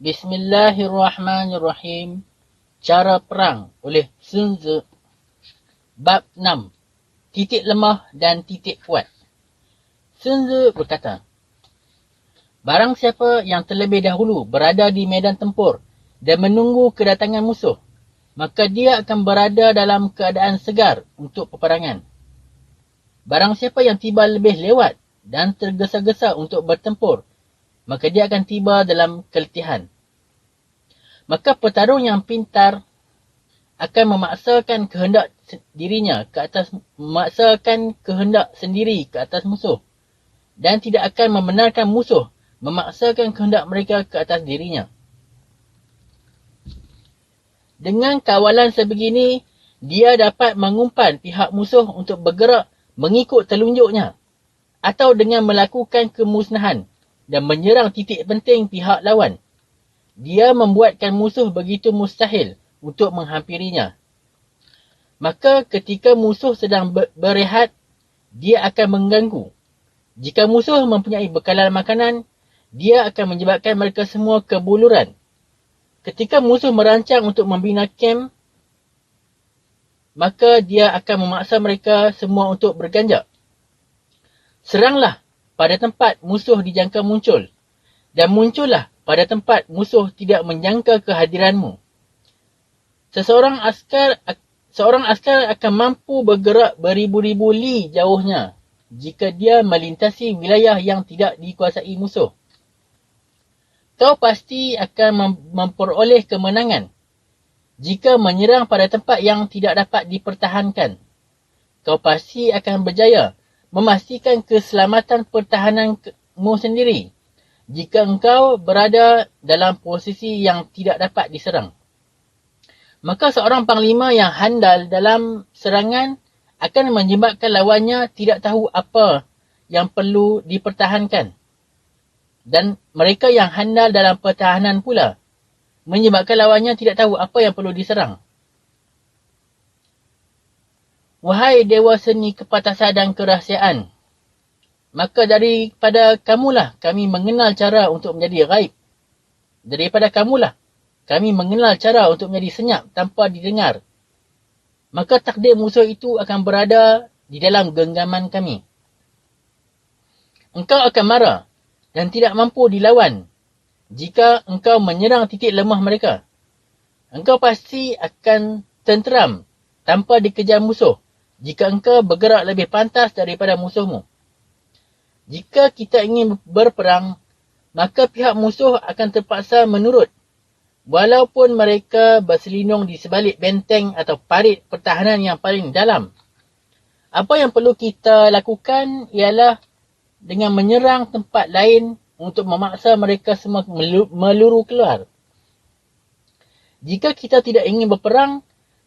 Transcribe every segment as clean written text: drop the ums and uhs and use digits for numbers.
Bismillahirrahmanirrahim. Cara perang oleh Sun Tzu. Bab 6. Titik lemah dan titik kuat. Sun Tzu berkata, barang siapa yang terlebih dahulu berada di medan tempur dan menunggu kedatangan musuh, maka dia akan berada dalam keadaan segar untuk peperangan. Barang siapa yang tiba lebih lewat dan tergesa-gesa untuk bertempur, maka dia akan tiba dalam keletihan. Maka petarung yang pintar akan memaksakan kehendak sendiri ke atas musuh, dan tidak akan membenarkan musuh memaksakan kehendak mereka ke atas dirinya. Dengan kawalan sebegini, dia dapat mengumpan pihak musuh untuk bergerak mengikut telunjuknya, atau dengan melakukan kemusnahan dan menyerang titik penting pihak lawan. Dia membuatkan musuh begitu mustahil untuk menghampirinya. Maka ketika musuh sedang berehat, dia akan mengganggu. Jika musuh mempunyai bekalan makanan, dia akan menyebabkan mereka semua kebuluran. Ketika musuh merancang untuk membina kem, maka dia akan memaksa mereka semua untuk berganjak. Seranglah pada tempat musuh dijangka muncul, dan muncullah pada tempat musuh tidak menjangka kehadiranmu. Seorang askar akan mampu bergerak beribu-ribu li jauhnya jika dia melintasi wilayah yang tidak dikuasai musuh. Kau pasti akan memperoleh kemenangan jika menyerang pada tempat yang tidak dapat dipertahankan. Kau pasti akan berjaya memastikan keselamatan pertahananmu sendiri jika engkau berada dalam posisi yang tidak dapat diserang. Maka seorang panglima yang handal dalam serangan akan menyebabkan lawannya tidak tahu apa yang perlu dipertahankan. Dan mereka yang handal dalam pertahanan pula menyebabkan lawannya tidak tahu apa yang perlu diserang. Wahai Dewa Seni Kepatasan dan Kerahsiaan, maka daripada kamulah kami mengenal cara untuk menjadi ghaib. Daripada kamulah kami mengenal cara untuk menjadi senyap tanpa didengar. Maka takdir musuh itu akan berada di dalam genggaman kami. Engkau akan marah dan tidak mampu dilawan jika engkau menyerang titik lemah mereka. Engkau pasti akan tenteram tanpa dikejar musuh jika engkau bergerak lebih pantas daripada musuhmu. Jika kita ingin berperang, maka pihak musuh akan terpaksa menurut, walaupun mereka berselindung di sebalik benteng atau parit pertahanan yang paling dalam. Apa yang perlu kita lakukan ialah dengan menyerang tempat lain untuk memaksa mereka semua meluru keluar. Jika kita tidak ingin berperang,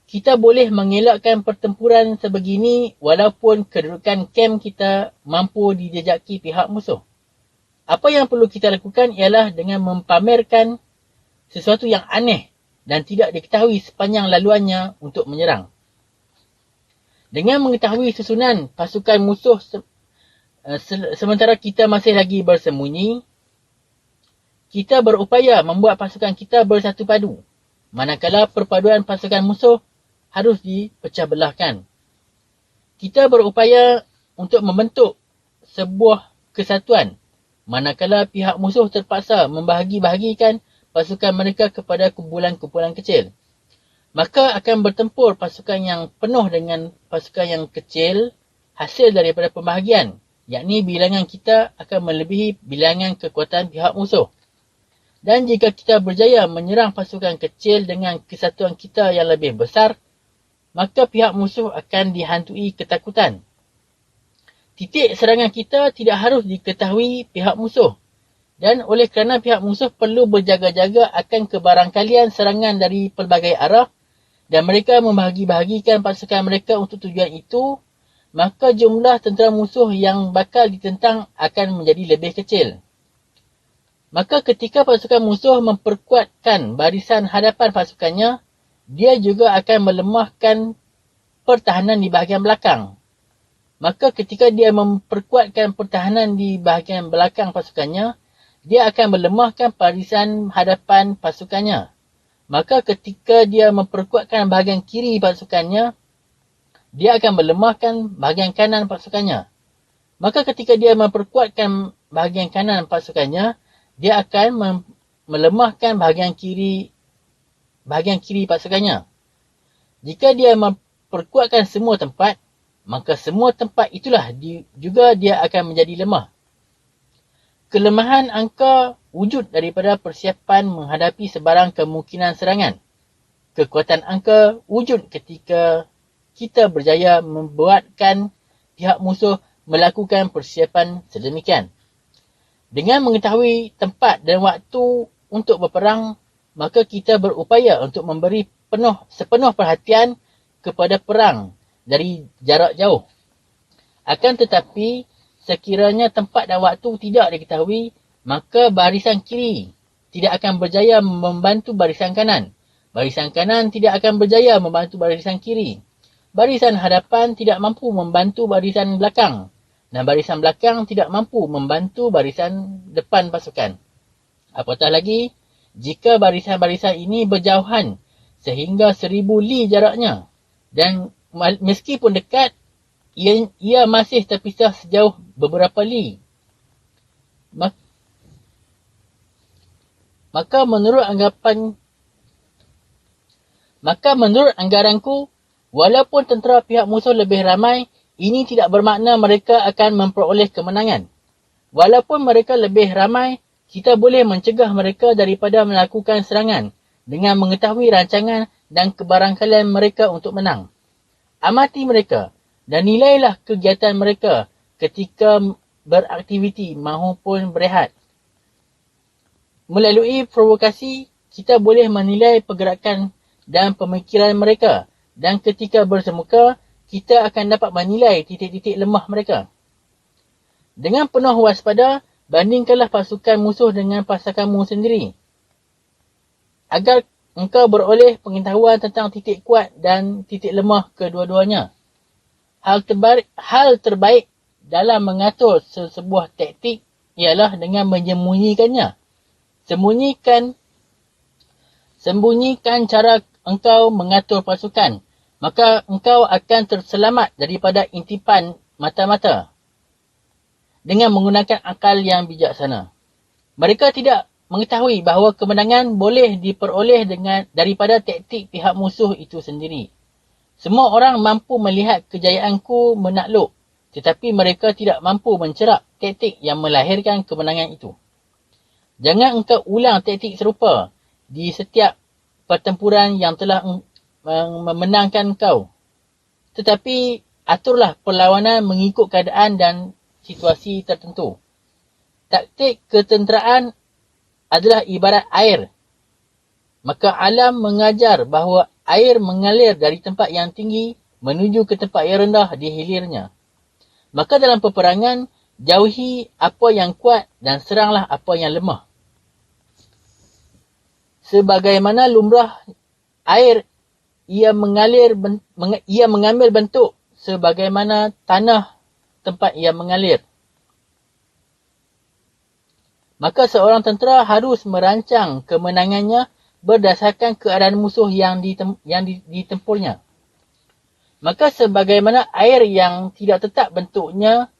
kita boleh mengelakkan pertempuran sebegini walaupun kedudukan kem kita mampu dijejaki pihak musuh. Apa yang perlu kita lakukan ialah dengan mempamerkan sesuatu yang aneh dan tidak diketahui sepanjang laluannya untuk menyerang. Dengan mengetahui susunan pasukan musuh sementara kita masih lagi bersembunyi, kita berupaya membuat pasukan kita bersatu padu, manakala perpaduan pasukan musuh harus dipecah belahkan. Kita berupaya untuk membentuk sebuah kesatuan, manakala pihak musuh terpaksa membahagi-bahagikan pasukan mereka kepada kumpulan-kumpulan kecil. Maka akan bertempur pasukan yang penuh dengan pasukan yang kecil hasil daripada pembahagian, yakni bilangan kita akan melebihi bilangan kekuatan pihak musuh. Dan jika kita berjaya menyerang pasukan kecil dengan kesatuan kita yang lebih besar, maka pihak musuh akan dihantui ketakutan. Titik serangan kita tidak harus diketahui pihak musuh, dan oleh kerana pihak musuh perlu berjaga-jaga akan kebarangkalian serangan dari pelbagai arah, dan mereka membahagi-bahagikan pasukan mereka untuk tujuan itu, maka jumlah tentera musuh yang bakal ditentang akan menjadi lebih kecil. Maka ketika pasukan musuh memperkuatkan barisan hadapan pasukannya, dia juga akan melemahkan pertahanan di bahagian belakang. Maka ketika dia memperkuatkan pertahanan di bahagian belakang pasukannya, dia akan melemahkan barisan hadapan pasukannya. Maka ketika dia memperkuatkan bahagian kiri pasukannya, dia akan melemahkan bahagian kanan pasukannya. Maka ketika dia memperkuatkan bahagian kanan pasukannya, dia akan melemahkan bahagian kiri pasukannya. Jika dia memperkuatkan semua tempat, maka semua tempat itulah juga dia akan menjadi lemah. Kelemahan angka wujud daripada persiapan menghadapi sebarang kemungkinan serangan. Kekuatan angka wujud ketika kita berjaya membuatkan pihak musuh melakukan persiapan sedemikian. Dengan mengetahui tempat dan waktu untuk berperang, maka kita berupaya untuk memberi sepenuh perhatian kepada perang dari jarak jauh. Akan tetapi, sekiranya tempat dan waktu tidak diketahui, maka barisan kiri tidak akan berjaya membantu barisan kanan. Barisan kanan tidak akan berjaya membantu barisan kiri. Barisan hadapan tidak mampu membantu barisan belakang. Dan barisan belakang tidak mampu membantu barisan depan pasukan. Apatah lagi, jika barisan-barisan ini berjauhan sehingga 1000 li jaraknya. Dan meskipun dekat, ia masih terpisah sejauh beberapa li. Maka menurut anggaranku, walaupun tentera pihak musuh lebih ramai, ini tidak bermakna mereka akan memperoleh kemenangan. Walaupun mereka lebih ramai, kita boleh mencegah mereka daripada melakukan serangan dengan mengetahui rancangan dan kebarangkalian mereka untuk menang. Amati mereka dan nilailah kegiatan mereka ketika beraktiviti maupun berehat. Melalui provokasi, kita boleh menilai pergerakan dan pemikiran mereka, dan ketika bersemuka, kita akan dapat menilai titik-titik lemah mereka. Dengan penuh waspada, bandingkanlah pasukan musuh dengan pasukanmu sendiri, agar engkau beroleh pengetahuan tentang titik kuat dan titik lemah kedua-duanya. Hal terbaik dalam mengatur sebuah taktik ialah dengan menyembunyikannya. Sembunyikan cara engkau mengatur pasukan, maka engkau akan terselamat daripada intipan mata-mata dengan menggunakan akal yang bijaksana. Mereka tidak mengetahui bahawa kemenangan boleh diperoleh daripada taktik pihak musuh itu sendiri. Semua orang mampu melihat kejayaanku menakluk, tetapi mereka tidak mampu mencerap taktik yang melahirkan kemenangan itu. Jangan engkau ulang taktik serupa di setiap pertempuran yang telah memenangkan kau. Tetapi aturlah perlawanan mengikut keadaan dan situasi tertentu. Taktik ketenteraan adalah ibarat air. Maka alam mengajar bahawa air mengalir dari tempat yang tinggi menuju ke tempat yang rendah di hilirnya. Maka dalam peperangan, jauhi apa yang kuat dan seranglah apa yang lemah. Sebagaimana lumrah air, ia mengambil bentuk sebagaimana tanah tempat ia mengalir. Maka seorang tentera harus merancang kemenangannya berdasarkan keadaan musuh yang ditempurnya. Maka sebagaimana air yang tidak tetap bentuknya,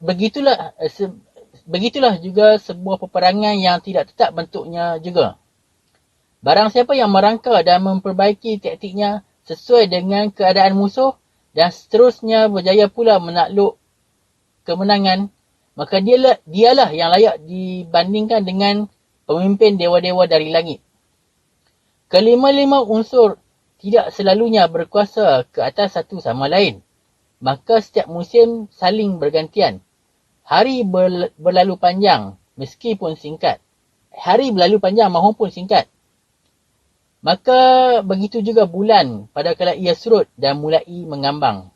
begitulah juga sebuah peperangan yang tidak tetap bentuknya juga. Barang siapa yang merangka dan memperbaiki taktiknya sesuai dengan keadaan musuh dan seterusnya berjaya pula menakluk kemenangan, maka dialah yang layak dibandingkan dengan pemimpin dewa-dewa dari langit. Kelima-lima unsur tidak selalunya berkuasa ke atas satu sama lain. Maka setiap musim saling bergantian. Hari berlalu panjang meskipun singkat. Hari berlalu panjang maupun singkat. Maka begitu juga bulan pada kala ia surut dan mulai mengambang.